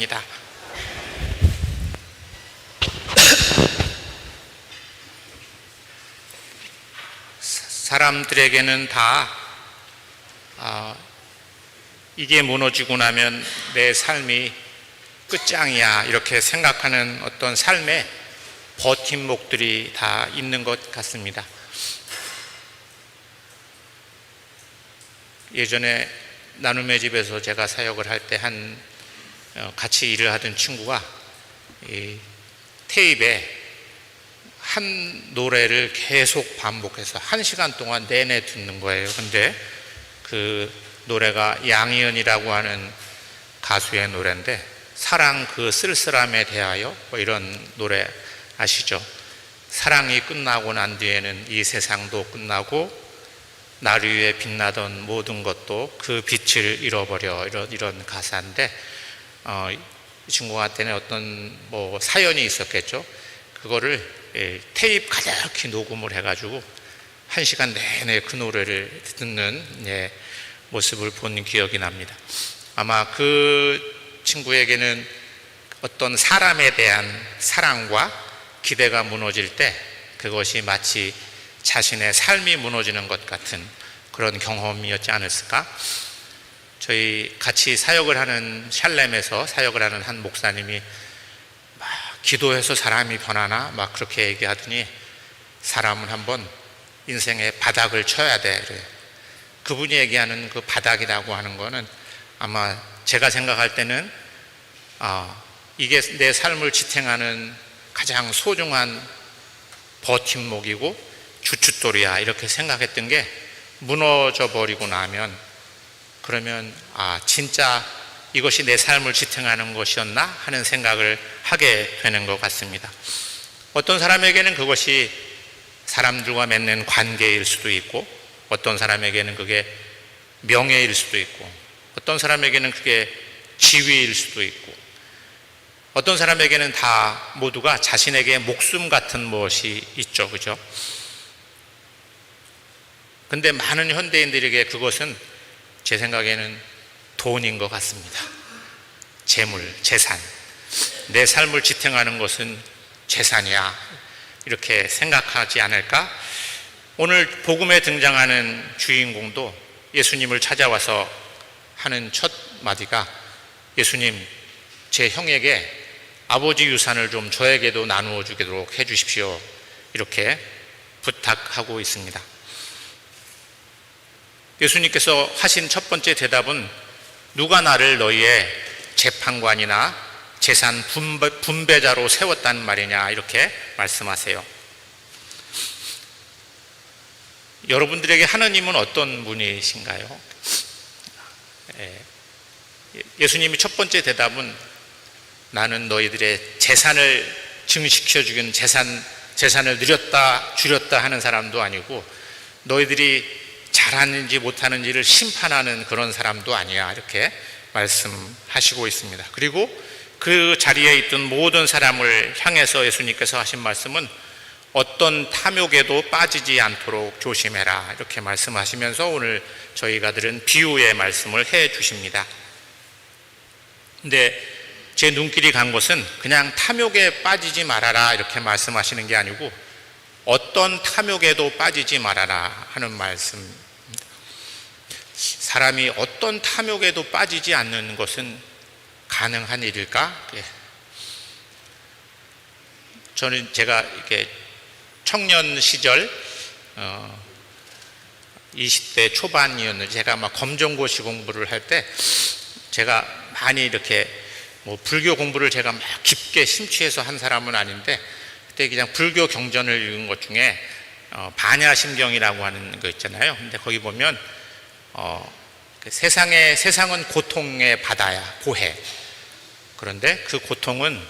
합니다. 사람들에게는 다 이게 무너지고 나면 내 삶이 끝장이야 이렇게 생각하는 어떤 삶의 버팀목들이 다 있는 것 같습니다. 예전에 나눔의 집에서 제가 사역을 할 때 같이 일을 하던 친구가 이 테이프에 한 노래를 계속 반복해서 1시간 동안 내내 듣는 거예요. 근데 그 노래가 양희은이라고 하는 가수의 노래인데, 사랑 그 쓸쓸함에 대하여 뭐 이런 노래 아시죠? 사랑이 끝나고 난 뒤에는 이 세상도 끝나고 날 위해 빛나던 모든 것도 그 빛을 잃어버려, 이런 가사인데, 이 친구한테는 어떤 뭐 사연이 있었겠죠. 그거를 테이프 가득히 녹음을 해가지고 1시간 내내 그 노래를 듣는 모습을 본 기억이 납니다. 아마 그 친구에게는 어떤 사람에 대한 사랑과 기대가 무너질 때 그것이 마치 자신의 삶이 무너지는 것 같은 그런 경험이었지 않았을까? 저희 같이 사역을 하는 샬렘에서 사역을 하는 한 목사님이 막 기도해서 사람이 변하나? 막 그렇게 얘기하더니 사람은 한번 인생의 바닥을 쳐야 돼. 그래요. 그분이 얘기하는 그 바닥이라고 하는 거는 아마 제가 생각할 때는 이게 내 삶을 지탱하는 가장 소중한 버팀목이고 주춧돌이야 이렇게 생각했던 게 무너져 버리고 나면, 그러면 진짜 이것이 내 삶을 지탱하는 것이었나 하는 생각을 하게 되는 것 같습니다. 어떤 사람에게는 그것이 사람들과 맺는 관계일 수도 있고, 어떤 사람에게는 그게 명예일 수도 있고, 어떤 사람에게는 그게 지위일 수도 있고, 어떤 사람에게는 다 모두가 자신에게 목숨 같은 무엇이 있죠. 그죠? 근데 많은 현대인들에게 그것은 제 생각에는 돈인 것 같습니다. 재물, 재산. 내 삶을 지탱하는 것은 재산이야. 이렇게 생각하지 않을까? 오늘 복음에 등장하는 주인공도 예수님을 찾아와서 하는 첫 마디가 예수님, 제 형에게 아버지 유산을 좀 저에게도 나누어 주도록 해 주십시오. 이렇게 부탁하고 있습니다. 예수님께서 하신 첫 번째 대답은 누가 나를 너희의 재판관이나 재산 분배자로 세웠단 말이냐 이렇게 말씀하세요. 여러분들에게 하느님은 어떤 분이신가요? 예수님이 첫 번째 대답은 나는 너희들의 재산을 증식시켜 주긴 재산을 늘렸다 줄였다 하는 사람도 아니고 너희들이 잘하는지 못하는지를 심판하는 그런 사람도 아니야 이렇게 말씀하시고 있습니다. 그리고 그 자리에 있던 모든 사람을 향해서 예수님께서 하신 말씀은 어떤 탐욕에도 빠지지 않도록 조심해라 이렇게 말씀하시면서 오늘 저희가 들은 비유의 말씀을 해 주십니다. 근데 제 눈길이 간 것은 그냥 탐욕에 빠지지 말아라 이렇게 말씀하시는 게 아니고 어떤 탐욕에도 빠지지 말아라 하는 말씀. 사람이 어떤 탐욕에도 빠지지 않는 것은 가능한 일일까? 저는 제가 이렇게 청년 시절 20대 초반이었는데 제가 막 검정고시 공부를 할 때 제가 많이 이렇게 뭐 불교 공부를 제가 막 깊게 심취해서 한 사람은 아닌데 그때 그냥 불교 경전을 읽은 것 중에 반야심경이라고 하는 거 있잖아요. 근데 거기 보면 세상은 고통의 바다야, 고해. 그런데 그 고통은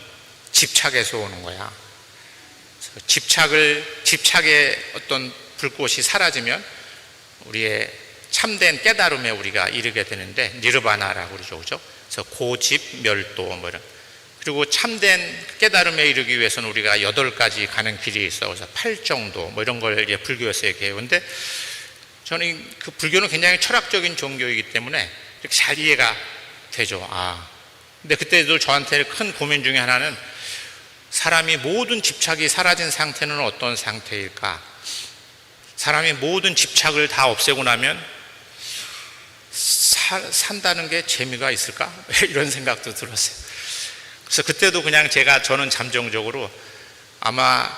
집착에서 오는 거야. 집착의 어떤 불꽃이 사라지면 우리의 참된 깨달음에 우리가 이르게 되는데 니르바나라고 그러죠, 그죠? 그래서 고집, 멸도 뭐 이런. 그리고 참된 깨달음에 이르기 위해서는 우리가 8가지 가는 길이 있어. 그래서 8정도 뭐 이런 걸 이제 불교에서 얘기해요. 근데 저는 그 불교는 굉장히 철학적인 종교이기 때문에 이렇게 잘 이해가 되죠. 근데 그때도 저한테 큰 고민 중에 하나는 사람이 모든 집착이 사라진 상태는 어떤 상태일까? 사람이 모든 집착을 다 없애고 나면 산다는 게 재미가 있을까? 이런 생각도 들었어요. 그래서 그때도 그냥 저는 잠정적으로 아마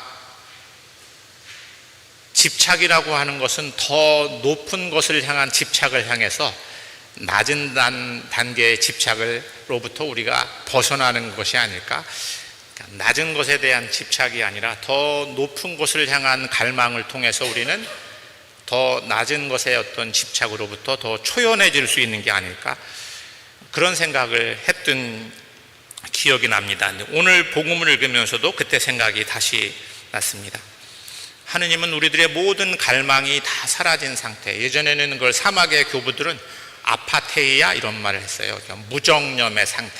집착이라고 하는 것은 더 높은 것을 향한 집착을 향해서 낮은 단계의 집착으로부터 우리가 벗어나는 것이 아닐까? 그러니까 낮은 것에 대한 집착이 아니라 더 높은 것을 향한 갈망을 통해서 우리는 더 낮은 것의 어떤 집착으로부터 더 초연해질 수 있는 게 아닐까? 그런 생각을 했던 기억이 납니다. 오늘 복음을 읽으면서도 그때 생각이 다시 났습니다. 하느님은 우리들의 모든 갈망이 다 사라진 상태, 예전에는 그걸 사막의 교부들은 아파테이아 이런 말을 했어요. 그러니까 무정념의 상태,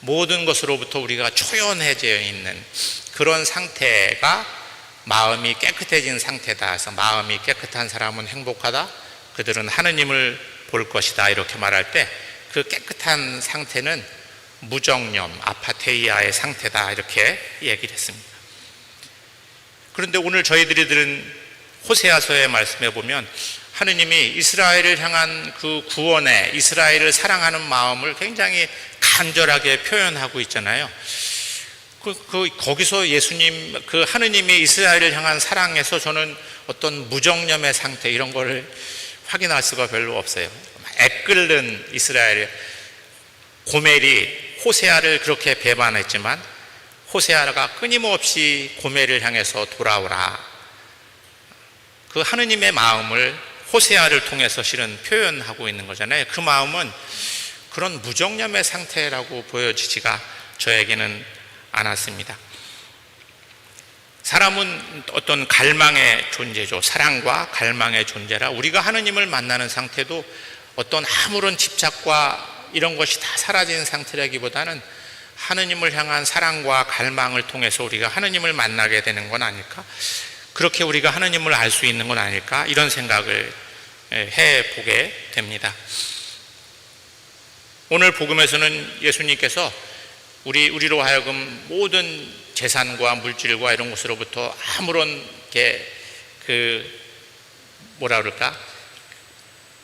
모든 것으로부터 우리가 초연해져 있는 그런 상태가 마음이 깨끗해진 상태다. 그래서 마음이 깨끗한 사람은 행복하다, 그들은 하느님을 볼 것이다, 이렇게 말할 때 그 깨끗한 상태는 무정념, 아파테이아의 상태다, 이렇게 얘기를 했습니다. 그런데 오늘 저희들이 들은 호세아서의 말씀에 보면 하느님이 이스라엘을 향한 그 구원에, 이스라엘을 사랑하는 마음을 굉장히 간절하게 표현하고 있잖아요. 거기서 예수님, 그 하느님이 이스라엘을 향한 사랑에서 저는 어떤 무정념의 상태 이런 거를 확인할 수가 별로 없어요. 애끓는 이스라엘, 고멜이 호세아를 그렇게 배반했지만 호세아가 끊임없이 고멜을 향해서 돌아오라, 그 하느님의 마음을 호세아를 통해서 실은 표현하고 있는 거잖아요. 그 마음은 그런 무정념의 상태라고 보여지지가 저에게는 않았습니다. 사람은 어떤 갈망의 존재죠. 사랑과 갈망의 존재라 우리가 하느님을 만나는 상태도 어떤 아무런 집착과 이런 것이 다 사라진 상태라기보다는 하느님을 향한 사랑과 갈망을 통해서 우리가 하느님을 만나게 되는 건 아닐까? 그렇게 우리가 하느님을 알 수 있는 건 아닐까? 이런 생각을 해보게 됩니다. 오늘 복음에서는 예수님께서 우리로 하여금 모든 재산과 물질과 이런 것으로부터 아무런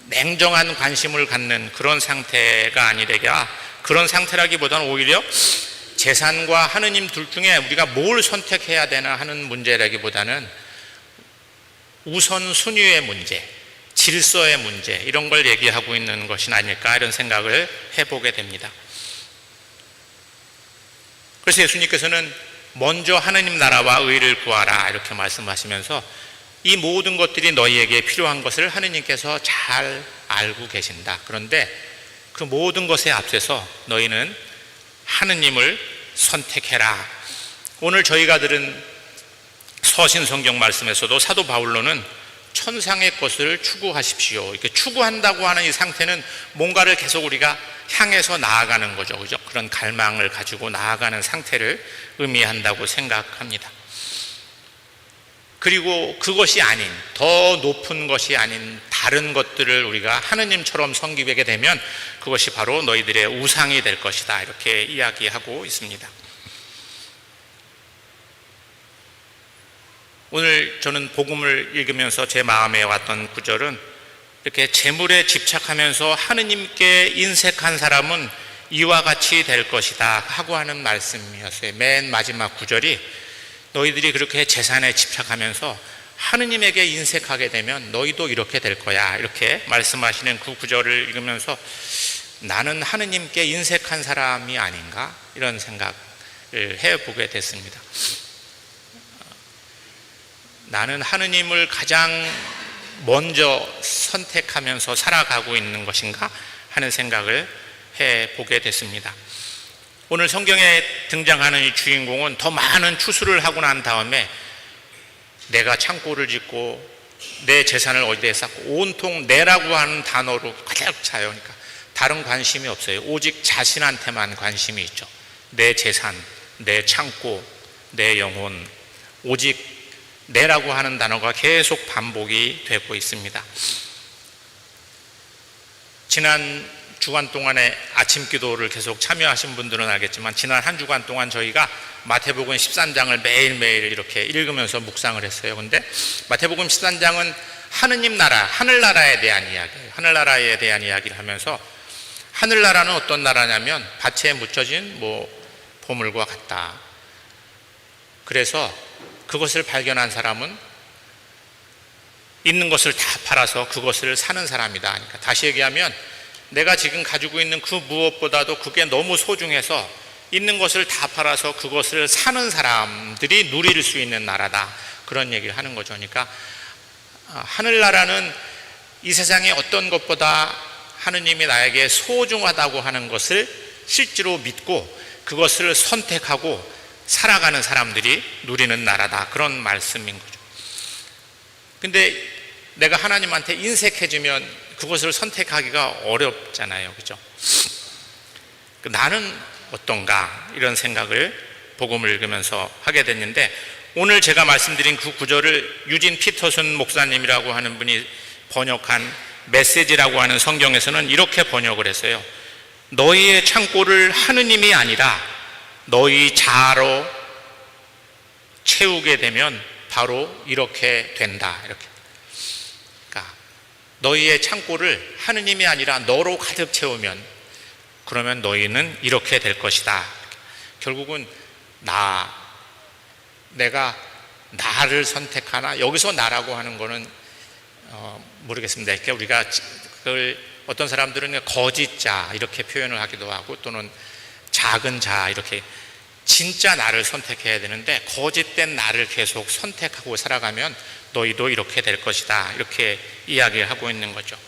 냉정한 관심을 갖는 그런 상태가 아니되게, 그런 상태라기보다는 오히려 재산과 하느님 둘 중에 우리가 뭘 선택해야 되나 하는 문제라기보다는 우선순위의 문제, 질서의 문제, 이런 걸 얘기하고 있는 것이 아닐까, 이런 생각을 해보게 됩니다. 그래서 예수님께서는 먼저 하느님 나라와 의를 구하라, 이렇게 말씀하시면서 이 모든 것들이 너희에게 필요한 것을 하느님께서 잘 알고 계신다. 그런데 그 모든 것에 앞서서 너희는 하느님을 선택해라. 오늘 저희가 들은 서신 성경 말씀에서도 사도 바울로는 천상의 것을 추구하십시오, 이렇게 추구한다고 하는 이 상태는 뭔가를 계속 우리가 향해서 나아가는 거죠. 그죠? 그런 갈망을 가지고 나아가는 상태를 의미한다고 생각합니다. 그리고 그것이 아닌, 더 높은 것이 아닌 다른 것들을 우리가 하느님처럼 섬기게 되면 그것이 바로 너희들의 우상이 될 것이다, 이렇게 이야기하고 있습니다. 오늘 저는 복음을 읽으면서 제 마음에 왔던 구절은 이렇게 재물에 집착하면서 하느님께 인색한 사람은 이와 같이 될 것이다 하고 하는 말씀이었어요. 맨 마지막 구절이 너희들이 그렇게 재산에 집착하면서 하느님에게 인색하게 되면 너희도 이렇게 될 거야, 이렇게 말씀하시는 그 구절을 읽으면서 나는 하느님께 인색한 사람이 아닌가, 이런 생각을 해보게 됐습니다. 나는 하느님을 가장 먼저 선택하면서 살아가고 있는 것인가 하는 생각을 해보게 됐습니다. 오늘 성경에 등장하는 이 주인공은 더 많은 추수를 하고 난 다음에 내가 창고를 짓고 내 재산을 어디에 쌓고 온통 내라고 하는 단어로 가득 차요. 그러니까 다른 관심이 없어요. 오직 자신한테만 관심이 있죠. 내 재산, 내 창고, 내 영혼, 오직 내라고 하는 단어가 계속 반복이 되고 있습니다. 지난 주간 동안에 아침 기도를 계속 참여하신 분들은 알겠지만 지난 한 주간 동안 저희가 마태복음 13장을 매일매일 이렇게 읽으면서 묵상을 했어요. 근데 마태복음 13장은 하느님 나라, 하늘나라에 대한 이야기예요. 하늘나라에 대한 이야기를 하면서 하늘나라는 어떤 나라냐면 밭에 묻혀진 보물과 같다. 그래서 그것을 발견한 사람은 있는 것을 다 팔아서 그것을 사는 사람이다. 그러니까 다시 얘기하면 내가 지금 가지고 있는 그 무엇보다도 그게 너무 소중해서 있는 것을 다 팔아서 그것을 사는 사람들이 누릴 수 있는 나라다. 그런 얘기를 하는 거죠. 그러니까 하늘나라는 이 세상의 어떤 것보다 하느님이 나에게 소중하다고 하는 것을 실제로 믿고 그것을 선택하고 살아가는 사람들이 누리는 나라다. 그런 말씀인 거죠. 근데 내가 하나님한테 인색해지면 그것을 선택하기가 어렵잖아요. 그죠? 나는 어떤가? 이런 생각을 복음을 읽으면서 하게 됐는데 오늘 제가 말씀드린 그 구절을 유진 피터슨 목사님이라고 하는 분이 번역한 메시지라고 하는 성경에서는 이렇게 번역을 했어요. 너희의 창고를 하느님이 아니라 너희 자아로 채우게 되면 바로 이렇게 된다. 이렇게. 그러니까 너희의 창고를 하느님이 아니라 너로 가득 채우면 그러면 너희는 이렇게 될 것이다. 결국은 내가 나를 선택하나 여기서 나라고 하는 거는 모르겠습니다. 이렇게 우리가 그걸 어떤 사람들은 거짓자 이렇게 표현을 하기도 하고 또는 작은 자 이렇게 진짜 나를 선택해야 되는데 거짓된 나를 계속 선택하고 살아가면 너희도 이렇게 될 것이다. 이렇게 이야기를 하고 있는 거죠.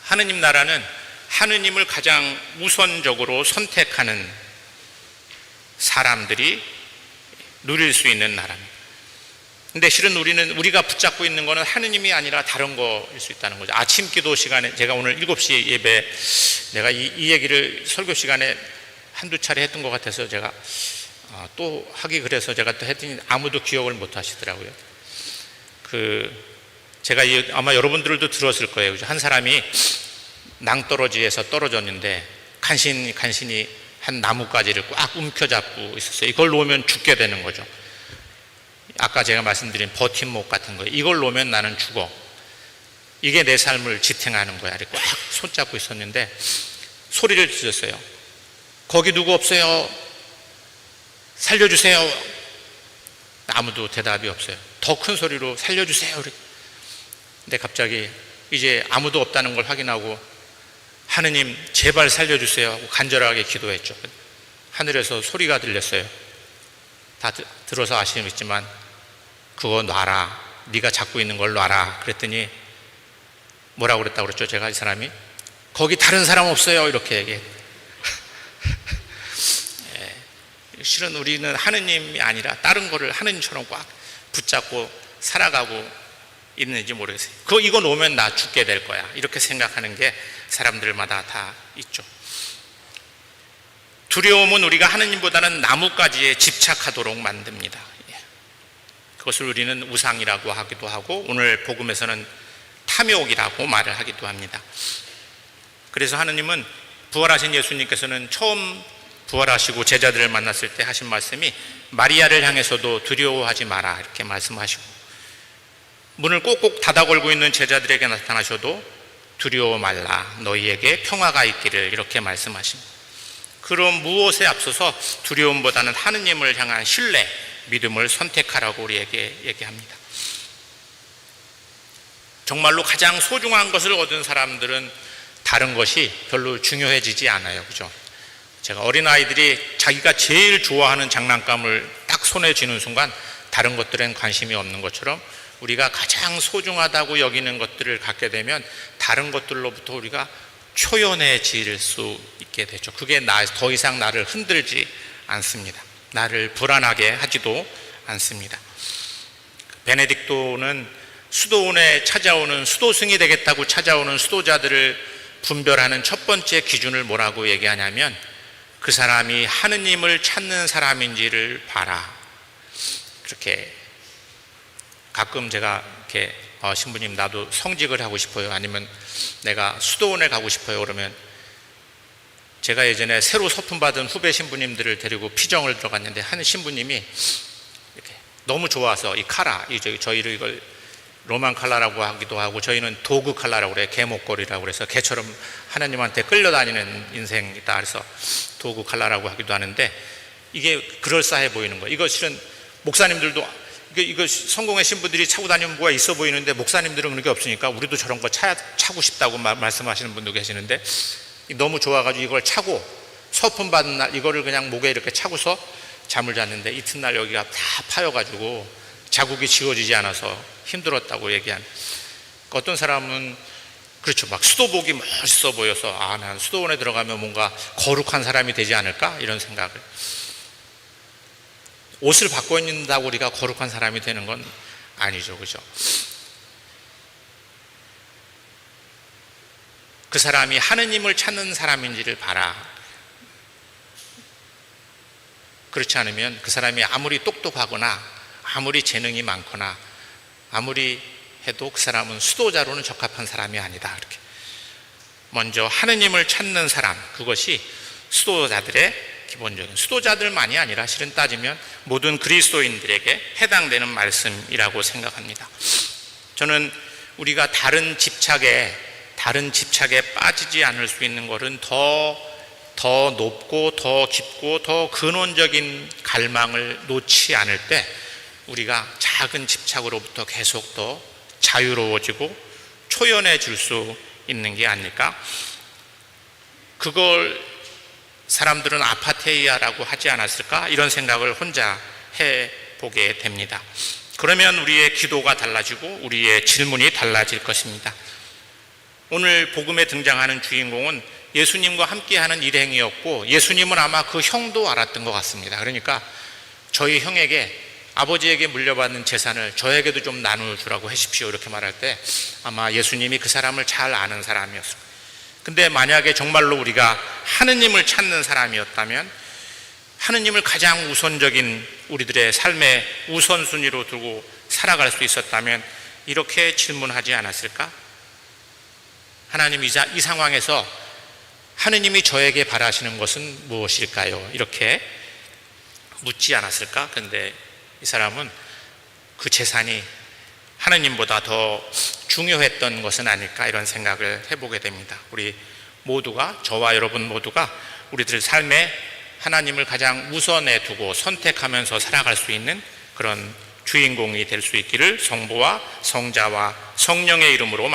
하느님 나라는 하느님을 가장 우선적으로 선택하는 사람들이 누릴 수 있는 나라입니다. 근데 실은 우리가 붙잡고 있는 것은 하느님이 아니라 다른 거일 수 있다는 거죠. 아침 기도 시간에 제가 오늘 7시 예배 내가 이 얘기를 설교 시간에 한두 차례 했던 것 같아서 제가 또 하기 그래서 제가 또 했더니 아무도 기억을 못 하시더라고요. 제가 아마 여러분들도 들었을 거예요. 한 사람이 낭떠러지에서 떨어졌는데 간신히 한 나뭇가지를 꽉 움켜잡고 있었어요. 이걸 놓으면 죽게 되는 거죠. 아까 제가 말씀드린 버팀목 같은 거예요. 이걸 놓으면 나는 죽어. 이게 내 삶을 지탱하는 거야. 이렇게 꽉 손잡고 있었는데 소리를 질렀어요. 거기 누구 없어요? 살려주세요. 아무도 대답이 없어요. 더 큰 소리로 살려주세요. 근데 갑자기 이제 아무도 없다는 걸 확인하고 하느님 제발 살려주세요 하고 간절하게 기도했죠. 하늘에서 소리가 들렸어요. 다 들어서 아시겠지만 그거 놔라. 네가 잡고 있는 걸 놔라. 그랬더니 뭐라고 그랬다고 그랬죠? 제가 이 사람이 거기 다른 사람 없어요. 이렇게 얘기해. 실은 우리는 하느님이 아니라 다른 거를 하느님처럼 꽉 붙잡고 살아가고 있는지 모르겠어요. 이거 놓으면 나 죽게 될 거야. 이렇게 생각하는 게 사람들마다 다 있죠. 두려움은 우리가 하느님보다는 나뭇가지에 집착하도록 만듭니다. 그것을 우리는 우상이라고 하기도 하고 오늘 복음에서는 탐욕이라고 말을 하기도 합니다. 그래서 하느님은 부활하신 예수님께서는 처음 부활하시고 제자들을 만났을 때 하신 말씀이 마리아를 향해서도 두려워하지 마라 이렇게 말씀하시고 문을 꼭꼭 닫아 걸고 있는 제자들에게 나타나셔도 두려워 말라 너희에게 평화가 있기를 이렇게 말씀하십니다. 그런 무엇에 앞서서 두려움보다는 하느님을 향한 신뢰, 믿음을 선택하라고 우리에게 얘기합니다. 정말로 가장 소중한 것을 얻은 사람들은 다른 것이 별로 중요해지지 않아요. 그죠? 제가 어린아이들이 자기가 제일 좋아하는 장난감을 딱 손에 쥐는 순간 다른 것들엔 관심이 없는 것처럼 우리가 가장 소중하다고 여기는 것들을 갖게 되면 다른 것들로부터 우리가 초연해질 수 있게 되죠. 그게 더 이상 나를 흔들지 않습니다. 나를 불안하게 하지도 않습니다. 베네딕토는 수도원에 찾아오는 수도승이 되겠다고 찾아오는 수도자들을 분별하는 첫 번째 기준을 뭐라고 얘기하냐면 그 사람이 하느님을 찾는 사람인지를 봐라. 그렇게 가끔 제가 이렇게 신부님 나도 성직을 하고 싶어요. 아니면 내가 수도원에 가고 싶어요. 그러면 제가 예전에 새로 서품 받은 후배 신부님들을 데리고 피정을 들어갔는데 한 신부님이 이렇게 너무 좋아서 이 칼라, 저희를 이걸 로만 칼라라고 하기도 하고 저희는 도구 칼라라고 그래요. 개목걸이라고 그래서 개처럼 하나님한테 끌려다니는 인생이다. 그래서 도구 칼라라고 하기도 하는데 이게 그럴싸해 보이는 거예요. 이거 실은 목사님들도 이거 성공의 신부들이 차고 다니면 뭐가 있어 보이는데 목사님들은 그런 게 없으니까 우리도 저런 거 차고 싶다고 말씀하시는 분도 계시는데 너무 좋아가지고 이걸 차고 서품 받은 날 이거를 그냥 목에 이렇게 차고서 잠을 잤는데 이튿날 여기가 다 파여가지고 자국이 지워지지 않아서 힘들었다고 얘기한. 어떤 사람은 그렇죠, 막 수도복이 멋있어 보여서 난 수도원에 들어가면 뭔가 거룩한 사람이 되지 않을까 이런 생각을. 옷을 바꿔 입는다고 우리가 거룩한 사람이 되는 건 아니죠, 그죠? 그 사람이 하느님을 찾는 사람인지를 봐라. 그렇지 않으면 그 사람이 아무리 똑똑하거나 아무리 재능이 많거나 아무리 해도 그 사람은 수도자로는 적합한 사람이 아니다. 이렇게 먼저 하느님을 찾는 사람, 그것이 수도자들의 기본적인, 수도자들만이 아니라 실은 따지면 모든 그리스도인들에게 해당되는 말씀이라고 생각합니다. 저는 우리가 다른 집착에 빠지지 않을 수 있는 것은 더 높고 더 깊고 더 근원적인 갈망을 놓지 않을 때 우리가 작은 집착으로부터 계속 더 자유로워지고 초연해질 수 있는 게 아닐까? 그걸 사람들은 아파테이아라고 하지 않았을까? 이런 생각을 혼자 해보게 됩니다. 그러면 우리의 기도가 달라지고 우리의 질문이 달라질 것입니다. 오늘 복음에 등장하는 주인공은 예수님과 함께하는 일행이었고 예수님은 아마 그 형도 알았던 것 같습니다. 그러니까 저희 형에게 아버지에게 물려받는 재산을 저에게도 좀 나눠주라고 하십시오 이렇게 말할 때 아마 예수님이 그 사람을 잘 아는 사람이었습니다. 근데 만약에 정말로 우리가 하느님을 찾는 사람이었다면 하느님을 가장 우선적인 우리들의 삶의 우선순위로 두고 살아갈 수 있었다면 이렇게 질문하지 않았을까? 하나님, 이 상황에서 하느님이 저에게 바라시는 것은 무엇일까요? 이렇게 묻지 않았을까? 그런데 이 사람은 그 재산이 하느님보다 더 중요했던 것은 아닐까 이런 생각을 해보게 됩니다. 우리 모두가, 저와 여러분 모두가 우리들 삶에 하나님을 가장 우선에 두고 선택하면서 살아갈 수 있는 그런 주인공이 될 수 있기를 성부와 성자와 성령의 이름으로